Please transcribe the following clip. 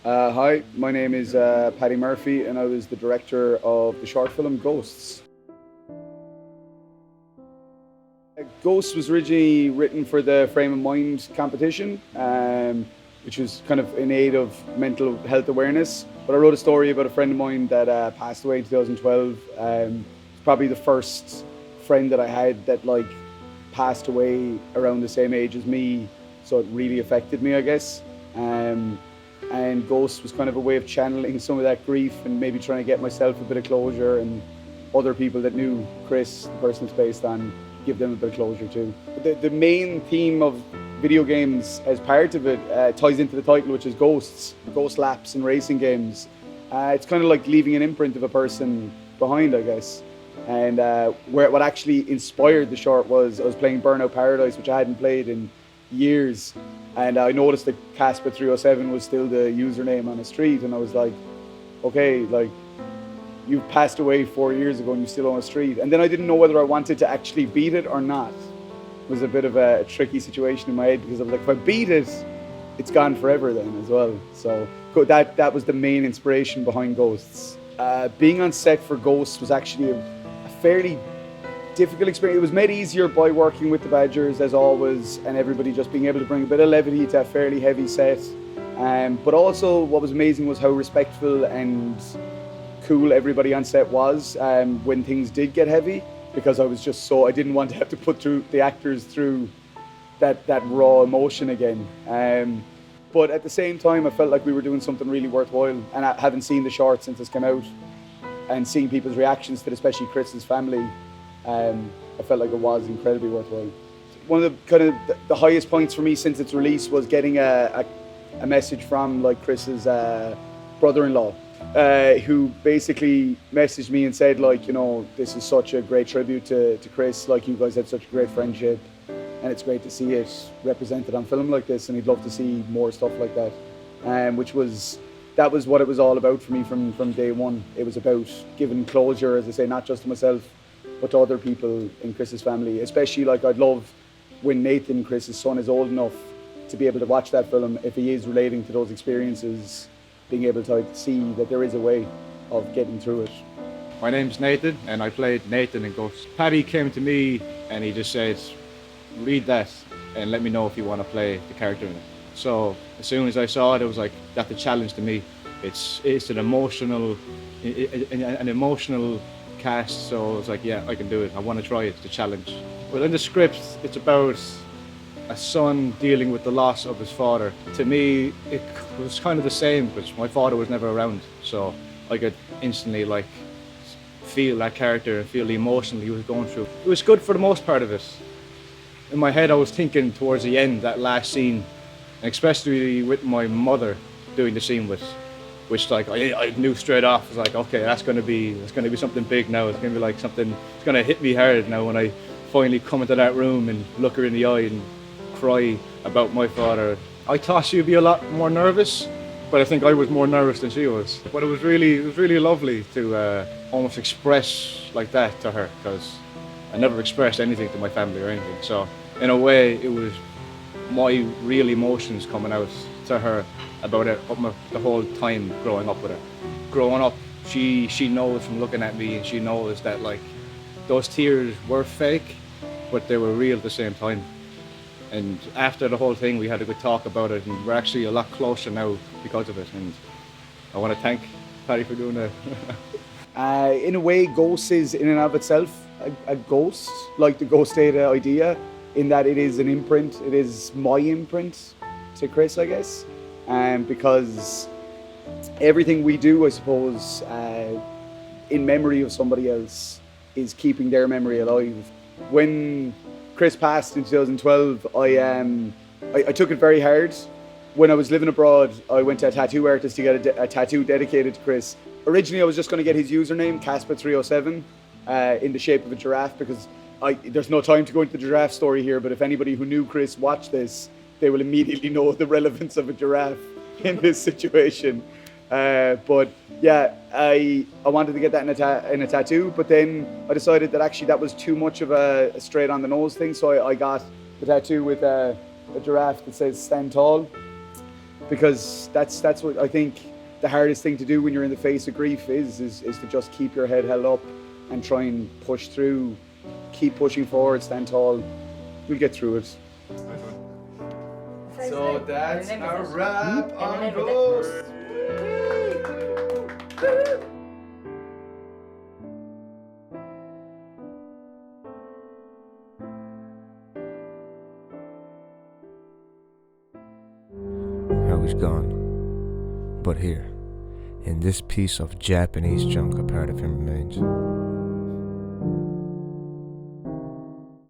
Hi, my name is Paddy Murphy, and I was the director of the short film Ghosts. Ghosts was originally written for the Frame of Mind competition, which was kind of in aid of mental health awareness. But I wrote a story about a friend of mine that passed away in 2012. It's probably the first friend that I had that passed away around the same age as me, so it really affected me, I guess. And Ghost was kind of a way of channeling some of that grief and maybe trying to get myself a bit of closure, and other people that knew Chris, the person it's based on, give them a bit of closure too. The main theme of video games as part of it ties into the title, which is ghosts, ghost laps and racing games. It's kind of like leaving an imprint of a person behind, I guess. And what actually inspired the short was I was playing Burnout Paradise, which I hadn't played in years, and I noticed that Casper 307 was still the username on the street, and I was like, okay, you passed away 4 years ago and you still own a street. And then I didn't know whether I wanted to actually beat it or not. It was a bit of a tricky situation in my head, because I was like, if I beat it, it's gone forever then as well. So that was the main inspiration behind Ghosts. Being on set for Ghosts was actually a fairly difficult experience. It was made easier by working with the Badgers, as always, and everybody just being able to bring a bit of levity to a fairly heavy set. But also what was amazing was how respectful and cool everybody on set was when things did get heavy, because I didn't want to have to put the actors through that raw emotion again. But at the same time, I felt like we were doing something really worthwhile, and having seen the short since it's come out and seeing people's reactions to it, especially Chris's family, I felt like it was incredibly worthwhile. One of the highest points for me since its release was getting a message from Chris's brother-in-law, who basically messaged me and said, this is such a great tribute to Chris, you guys had such a great friendship, and it's great to see it represented on film like this, and he'd love to see more stuff like that. That was what it was all about for me from day one. It was about giving closure, as I say, not just to myself, but to other people in Chris's family. Especially I'd love when Nathan, Chris's son, is old enough to be able to watch that film, if he is relating to those experiences, being able to see that there is a way of getting through it. My name's Nathan, and I played Nathan in Ghost. Paddy came to me and he just said, read that and let me know if you want to play the character in it. So as soon as I saw it, it was like, that's a challenge to me. It's an emotional cast, so I was like, yeah, I can do it. I want to try it, it's a challenge. Well, in the script, it's about a son dealing with the loss of his father. To me, it was kind of the same, because my father was never around, so I could instantly feel that character and feel the emotion he was going through. It was good for the most part of it. In my head, I was thinking towards the end, that last scene, and especially with my mother doing the scene with, which I knew straight off. I was like, okay, that's gonna be something big now. It's gonna be something. It's gonna hit me hard now when I finally come into that room and look her in the eye and cry about my father. I thought she'd be a lot more nervous, but I think I was more nervous than she was. But it was really lovely to almost express like that to her, because I never expressed anything to my family or anything. So in a way, it was my real emotions coming out to her about it, the whole time growing up with her. Growing up, she knows from looking at me, and she knows that those tears were fake, but they were real at the same time. And after the whole thing, we had a good talk about it, and we're actually a lot closer now because of it. And I want to thank Paddy for doing that. In a way, Ghost is in and of itself a ghost, like the Ghost Data idea, in that it is an imprint. It is my imprint to Chris, I guess. Because everything we do, I suppose, in memory of somebody else, is keeping their memory alive. When Chris passed in 2012, I took it very hard. When I was living abroad, I went to a tattoo artist to get a tattoo dedicated to Chris. Originally, I was just going to get his username, Casper 307, in the shape of a giraffe, because there's no time to go into the giraffe story here, but if anybody who knew Chris watched this, they will immediately know the relevance of a giraffe in this situation. But yeah, I wanted to get that in a tattoo, but then I decided that actually that was too much of a straight on the nose thing, so I got the tattoo with a giraffe that says "Stand Tall." because that's what I think the hardest thing to do when you're in the face of grief is to just keep your head held up and try and push through, keep pushing forward, stand tall. We'll get through it. So that's a wrap on Ghost. Now he's gone. But here, in this piece of Japanese junk, a part of him remains.